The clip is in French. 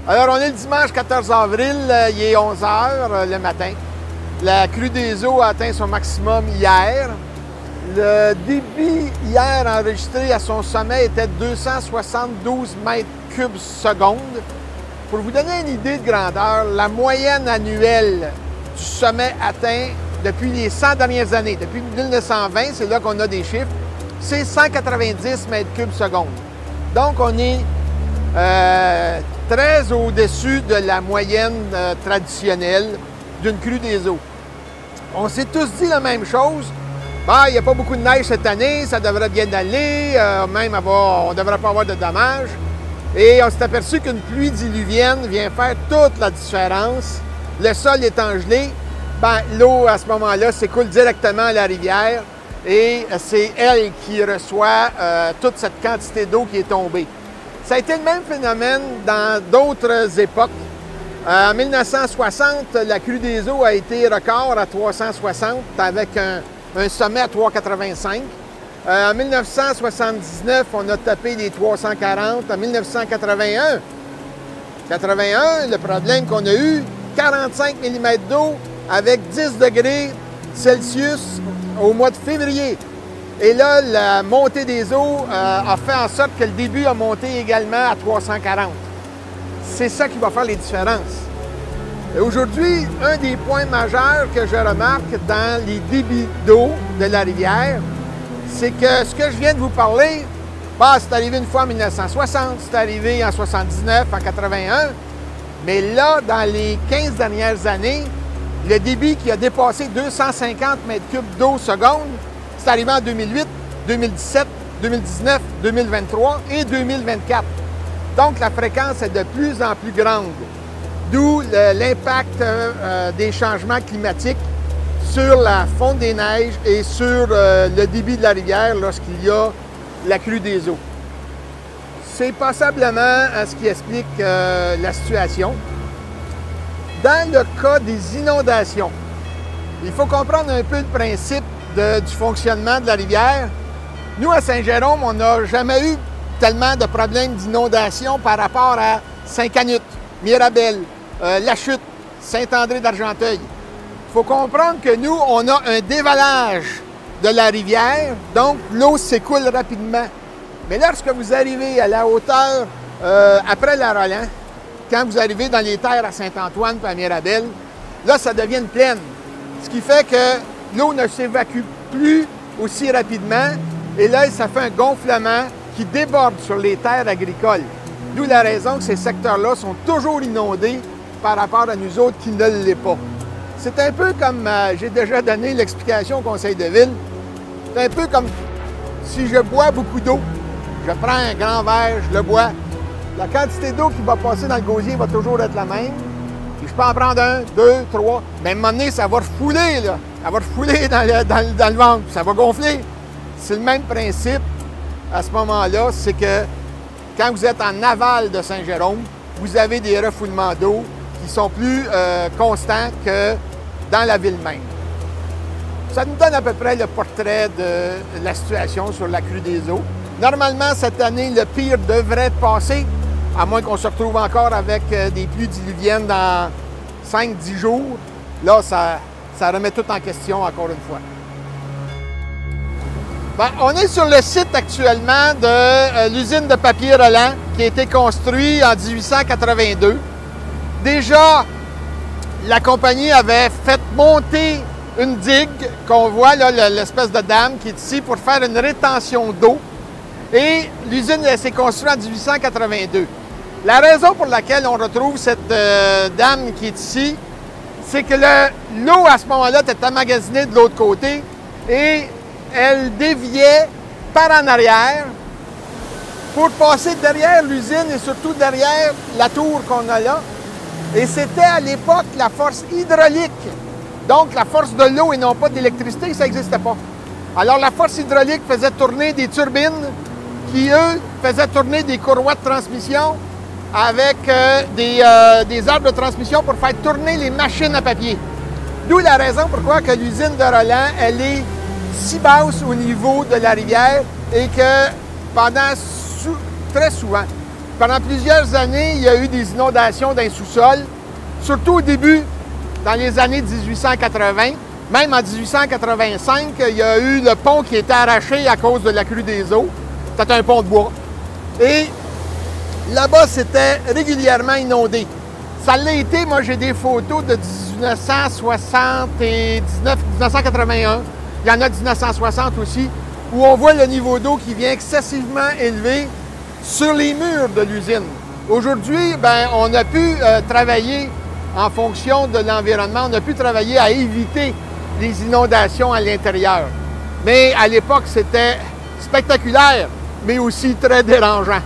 Alors, on est le dimanche 14 avril, il est 11 h le matin. La crue des eaux a atteint son maximum hier. Le débit hier enregistré à son sommet était de 272 mètres cubes seconde. Pour vous donner une idée de grandeur, la moyenne annuelle du sommet atteint depuis les 100 dernières années, depuis 1920, c'est là qu'on a des chiffres, c'est 190 mètres cubes seconde. Donc, on est très au-dessus de la moyenne traditionnelle d'une crue des eaux. On s'est tous dit la même chose. Il n'y a pas beaucoup de neige cette année, ça devrait bien aller, on ne devrait pas avoir de dommages. Et on s'est aperçu qu'une pluie diluvienne vient faire toute la différence. Le sol étant gelé, l'eau à ce moment-là s'écoule directement à la rivière et c'est elle qui reçoit toute cette quantité d'eau qui est tombée. Ça a été le même phénomène dans d'autres époques. En 1960, la crue des eaux a été record à 360 avec un sommet à 385. En 1979, on a tapé les 340. En 1981, le problème qu'on a eu, 45 mm d'eau avec 10 degrés Celsius au mois de février. Et là, la montée des eaux a fait en sorte que le débit a monté également à 340. C'est ça qui va faire les différences. Et aujourd'hui, un des points majeurs que je remarque dans les débits d'eau de la rivière, c'est que ce que je viens de vous parler, c'est arrivé une fois en 1960, c'est arrivé en 79, en 81, mais là, dans les 15 dernières années, le débit qui a dépassé 250 mètres cubes d'eau seconde, c'est arrivé en 2008, 2017, 2019, 2023 et 2024. Donc, la fréquence est de plus en plus grande, d'où l'impact des changements climatiques sur la fonte des neiges et sur le débit de la rivière lorsqu'il y a la crue des eaux. C'est passablement ce qui explique la situation. Dans le cas des inondations, il faut comprendre un peu le principe du fonctionnement de la rivière. Nous, à Saint-Jérôme, on n'a jamais eu tellement de problèmes d'inondation par rapport à Saint-Canute, Mirabel, La Chute, Saint-André d'Argenteuil. Il faut comprendre que nous, on a un dévalage de la rivière, donc l'eau s'écoule rapidement. Mais lorsque vous arrivez à la hauteur, après la Roland, quand vous arrivez dans les terres à Saint-Antoine et à Mirabel, là, ça devient une plaine. Ce qui fait que l'eau ne s'évacue plus aussi rapidement et là, ça fait un gonflement qui déborde sur les terres agricoles. D'où la raison que ces secteurs-là sont toujours inondés par rapport à nous autres qui ne l'est pas. C'est un peu comme, j'ai déjà donné l'explication au conseil de ville, c'est un peu comme si je bois beaucoup d'eau. Je prends un grand verre, je le bois. La quantité d'eau qui va passer dans le gosier va toujours être la même. Puis je peux en prendre un, deux, trois. Mais à un moment donné, ça va refouler, là. Ça va refouler dans le ventre, ça va gonfler. C'est le même principe à ce moment-là, c'est que quand vous êtes en aval de Saint-Jérôme, vous avez des refoulements d'eau qui sont plus constants que dans la ville même. Ça nous donne à peu près le portrait de la situation sur la crue des eaux. Normalement, cette année, le pire devrait passer, à moins qu'on se retrouve encore avec des pluies diluviennes dans 5-10 jours. Là, ça remet tout en question encore une fois. On est sur le site actuellement de l'usine de papier Roland qui a été construite en 1882. Déjà, la compagnie avait fait monter une digue qu'on voit, là, l'espèce de dame qui est ici, pour faire une rétention d'eau. Et l'usine s'est construite en 1882. La raison pour laquelle on retrouve cette dame qui est ici, c'est que l'eau à ce moment-là était emmagasinée de l'autre côté et elle déviait par en arrière pour passer derrière l'usine et surtout derrière la tour qu'on a là. Et c'était à l'époque la force hydraulique. Donc la force de l'eau et non pas d'électricité, ça n'existait pas. Alors la force hydraulique faisait tourner des turbines qui, eux, faisaient tourner des courroies de transmission avec des arbres de transmission pour faire tourner les machines à papier. D'où la raison pourquoi que l'usine de Roland, elle est si basse au niveau de la rivière et que très souvent, pendant plusieurs années, il y a eu des inondations dans les sous-sols, surtout au début, dans les années 1880. Même en 1885, il y a eu le pont qui était arraché à cause de la crue des eaux. C'était un pont de bois. Et là-bas, c'était régulièrement inondé. Ça l'a été, moi j'ai des photos de 1979, 1981. Il y en a 1960 aussi, où on voit le niveau d'eau qui vient excessivement élevé sur les murs de l'usine. Aujourd'hui, ben, on a pu travailler en fonction de l'environnement, on a pu travailler à éviter les inondations à l'intérieur. Mais à l'époque, c'était spectaculaire, mais aussi très dérangeant.